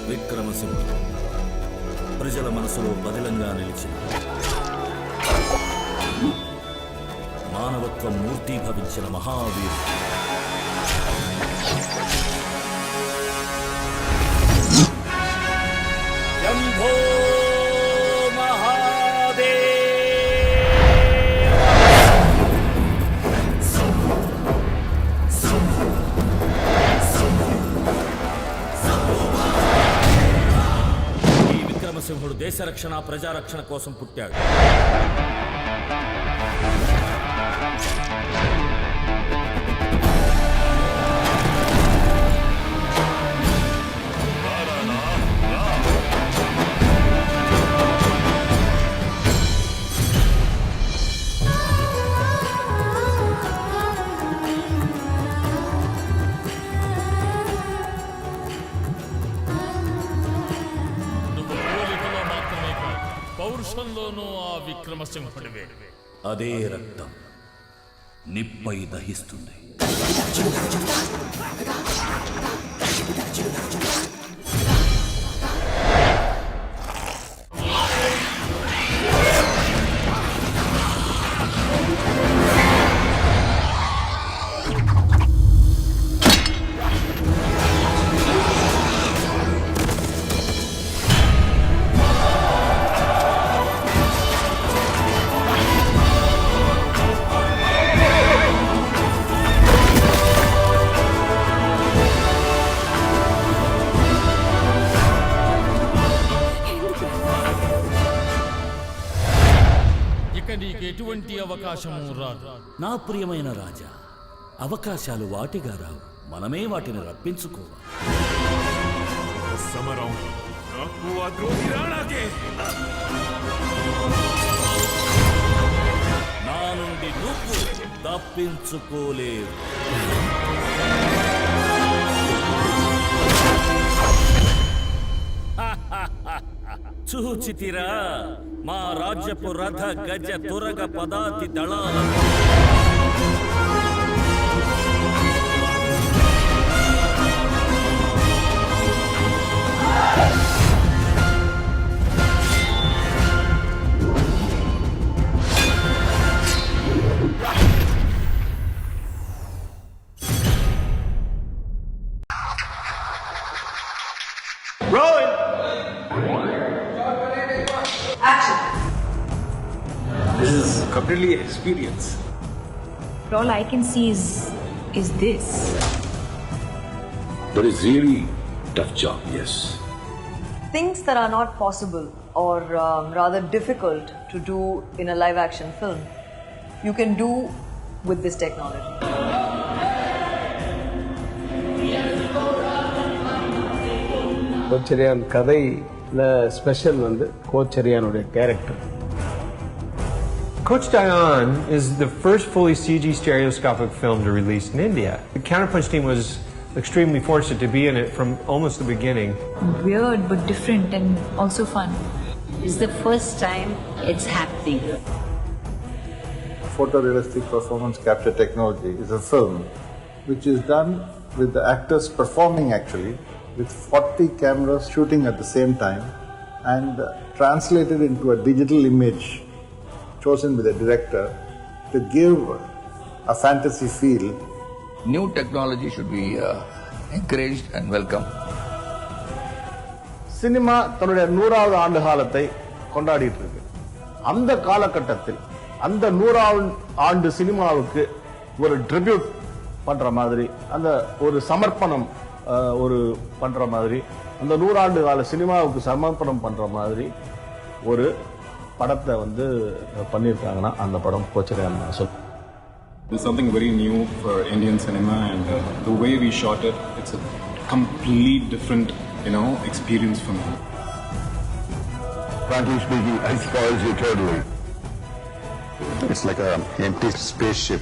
విక్రమసింహ ప్రజల మనసులో బదిలంగా నిలిచిన మానవత్వం మూర్తీభవించిన మహావీరుడు. శంభో సింహుడు దేశ రక్షణ ప్రజారక్షణ కోసం పుట్టాడు. పౌరుషంలోనూ ఆ విక్రమసింహుడివే. అదే రక్తం నిప్పై దహిస్తుంది. నీకు ఎటువంటి అవకాశము రాదు. నా ప్రియమైన రాజా, అవకాశాలు వాటిగా రావు, మనమే వాటిని రప్పించుకోవాలి. సమరం నాకు ఆ ద్రోహి రాణాకే. నా నుండి నువ్వు తప్పించుకోలేవు. చూచితిరా మా రాజ్యపు రథ గజ తురగ పదాతి దళాలను. This is completely experience. All I can see is this. But it's really tough job, yes. Things that are not possible or rather difficult to do in a live action film, you can do with this technology. கோச்சரியான் கதையில் special வந்து கோச்சரியானுடைய character. Coach Diane is the first fully CG stereoscopic film to release in India. The Counterpunch team was extremely fortunate to be in it from almost the beginning. Weird but different and also fun. It's the first time it's happening. Photorealistic performance capture technology is a film which is done with the actors performing actually with 40 cameras shooting at the same time and translated into a digital image chosen with a director to give a fantasy feel. New technology should be encouraged and welcome. Cinema தன்னுடைய 100வது ஆண்டு காலத்தை கொண்டாடிட்டு இருக்கு. அந்த காலகட்டத்தில் அந்த 100வது ஆண்டு சினிமாவுக்கு ஒரு ட்ரிபியூட் பண்ற மாதிரி, அந்த ஒரு சமர்ப்பணம் ஒரு பண்ற மாதிரி, அந்த 100 ஆண்டு கால சினிமாவுக்கு சமர்ப்பணம் பண்ற மாதிரி ஒரு படத்தை வந்து பண்ணியிருக்காங்கன்னா அந்த படம் கோச்சரியான் சொல். It's something very new for Indian cinema, and the way we shot it, it's a complete different, experience for me. Frankly speaking, I spoils you totally. It's like an empty spaceship.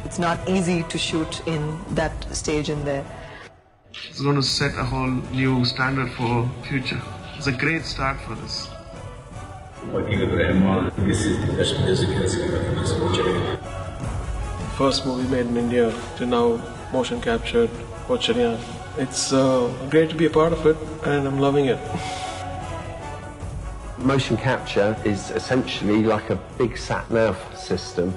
It's not easy to shoot in that stage in there. It's going to set a whole new standard for future. It's a great start for this. Working with Rahman, this is the best music in cinema. First movie made in India to now motion captured, Kocharian. It's great to be a part of it, and I'm loving it. Motion capture is essentially like a big sat-nav system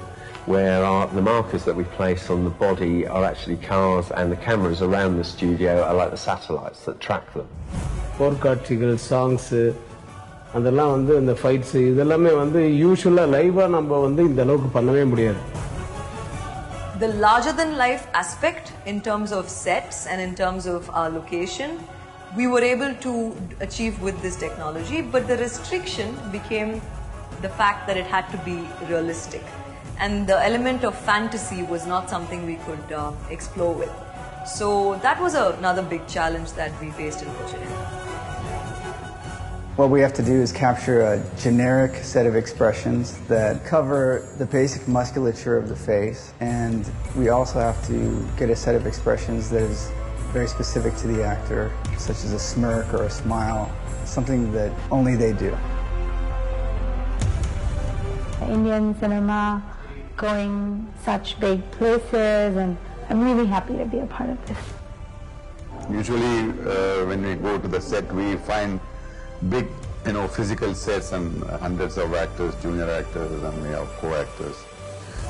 where the markers that we place on the body are actually cars, and the cameras around the studio are like the satellites that track them. போர்க்காட்சிகள் songs அதெல்லாம் வந்து இந்த fights இதெல்லாமே வந்து யூஸ்வலாக லைவாக நம்ம வந்து இந்த அளவுக்கு பண்ணவே முடியாது. The larger than life aspect in terms of sets and in terms of our location, we were able to achieve with this technology, but the restriction became the fact that it had to be realistic. And the element of fantasy was not something we could explore with. So that was another big challenge that we faced in Kochiri. What we have to do is capture a generic set of expressions that cover the basic musculature of the face, and we also have to get a set of expressions that is very specific to the actor, such as a smirk or a smile, something that only they do. Indian cinema going such big places, and I'm really happy to be a part of this. Usually when we go to the set, we find big, physical sets and hundreds of actors, junior actors, and we have co-actors.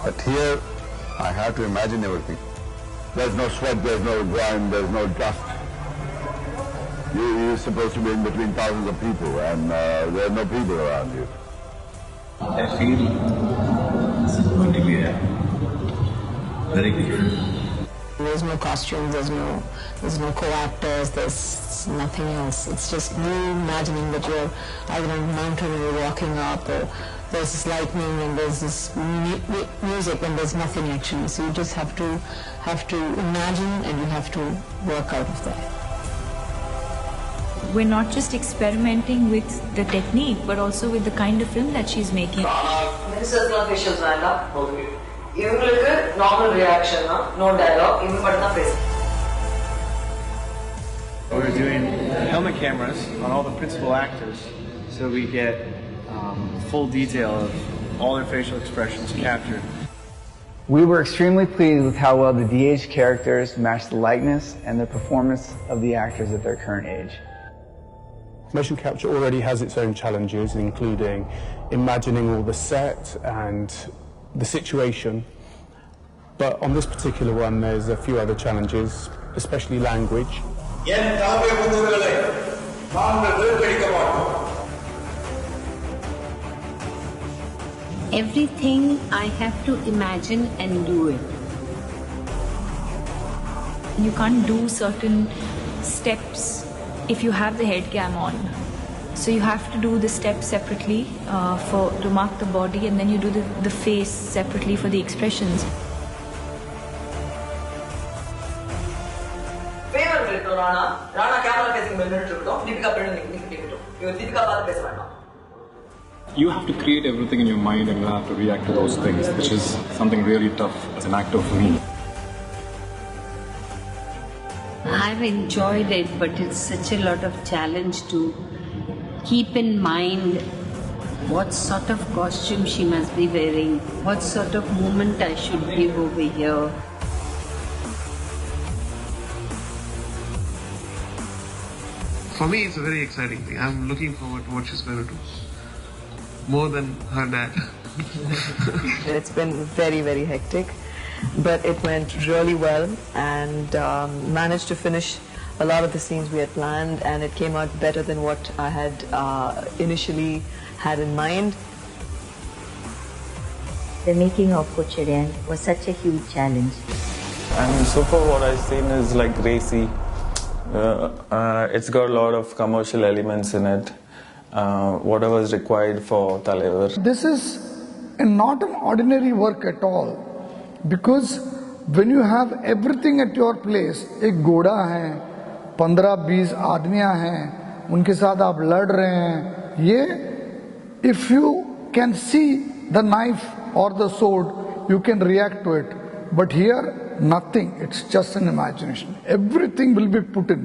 But here, I have to imagine everything. There's no sweat, there's no grime, there's no dust. You're supposed to be in between thousands of people, and there are no people around you. I feel this is going to be very different. There's no costumes, there's no co-actors, there's nothing else. It's just you imagining that you're either on a mountain or you're walking up, or there's this lightning and there's this music and there's nothing actually. So you just have to imagine, and you have to work out of that. We're not just experimenting with the technique, but also with the kind of film that she's making. Facials இவங்களுக்கு normal reaction, no dialogue, இவங்க மட்டும் தான் பேசு. We're doing helmet cameras on all the principal actors, so we get full detail of all their facial expressions captured. We were extremely pleased with how well the DH characters matched the likeness and the performance of the actors at their current age. Motion capture already has its own challenges, including imagining all the set and the situation. But on this particular one, there's a few other challenges, especially language. Everything I have to imagine and do it. You can't do certain steps if you have the head cam on. So you have to do the steps separately to mark the body, and then you do the face separately for the expressions. Rana camera facing Deepika Padukone. Deepika Padukone. You have to create everything in your mind and you have to react to those things, which is something really tough as an actor for me. I've enjoyed it, but it's such a lot of challenge to keep in mind what sort of costume she must be wearing, what sort of movement I should give over here. For me, it's a very exciting thing. I'm looking forward to what she's going to do. More than her dad. It's been very, very hectic, but it went really well, and managed to finish a lot of the scenes we had planned, and it came out better than what I had initially had in mind. The making of Kochiri was such a huge challenge. And so far what I've seen is like racy. It's got a lot of commercial elements in it. Whatever is required for Talevar. This is not an ordinary work at all, because when you have everything at your place, एक घोड़ा है, 15-20 आदमियां हैं, उनके साथ आप लड़ रहे हैं, ये if you can see the knife or the sword, you can react to it. But here, nothing. It's just an imagination. Everything will be put in.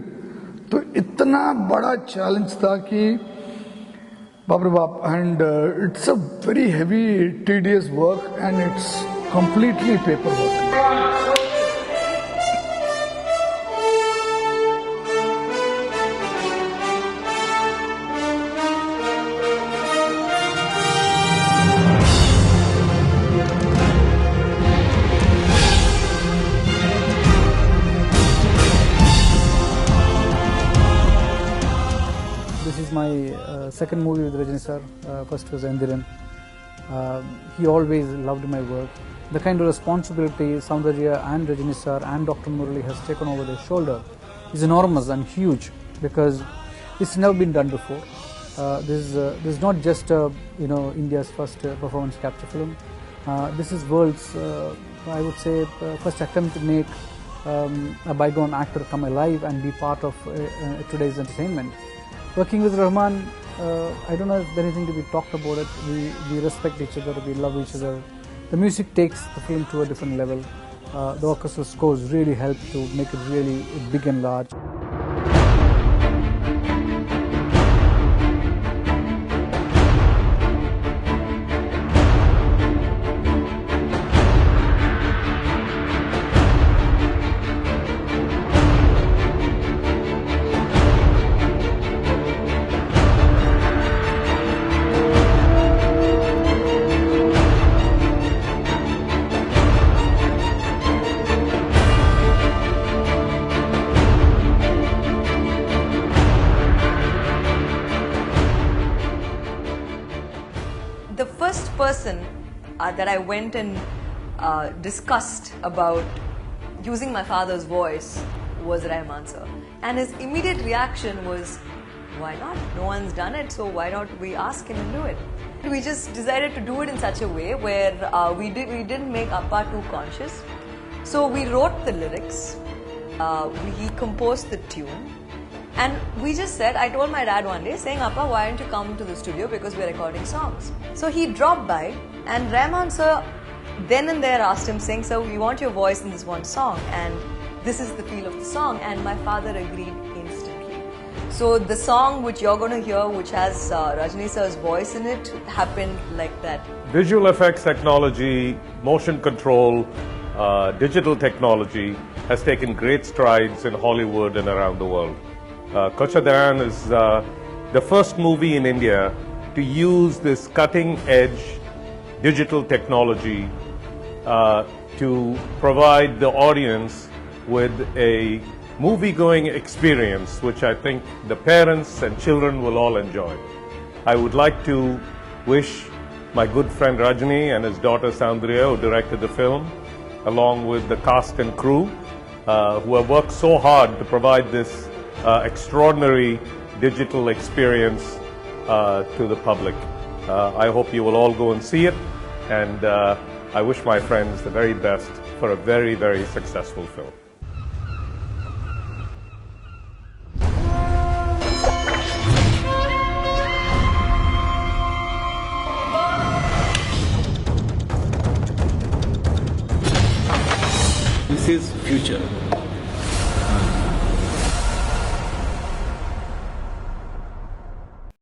तो इतना बड़ा challenge था कि बाप रे बाप, and it's a very heavy, tedious work, and it's completely paperwork. my second movie with Rajini sir. First was Endiran. He always loved my work. The kind of responsibility Soundarya and Rajini sir and Dr. Murali has taken over their shoulder is enormous and huge, because it's never been done before. This is not just India's first performance capture film. This is world's, I would say, first attempt to make a bygone actor come alive and be part of today's entertainment. Working with Rahman, I don't know if there's anything to be talked about it. We respect each other, we love each other. The music takes the film to a different level. The orchestral scores really help to make it really big and large. The first person that I went and discussed about using my father's voice was Rahman sir. And his immediate reaction was, why not? No one's done it, so why not we ask him and do it? We just decided to do it in such a way where we didn't make Appa too conscious. So we wrote the lyrics, he composed the tune, and we just said, I told my dad one day saying, Appa, why don't you come to the studio because we're recording songs. So he dropped by, and Rahman sir then and there asked him saying, sir, we want your voice in this one song, and this is the feel of the song, and my father agreed instantly. So the song which you're going to hear, which has Rajini sir's voice in it, happened like that. Visual effects technology, motion control, digital technology has taken great strides in Hollywood and around the world. Kochadaran is the first movie in India to use this cutting-edge digital technology to provide the audience with a movie-going experience, which I think the parents and children will all enjoy. I would like to wish my good friend Rajini and his daughter Soundarya, who directed the film, along with the cast and crew, who have worked so hard to provide this extraordinary digital experience to the public. I hope you will all go and see it, and I wish my friends the very best for a very, very successful film. This is future.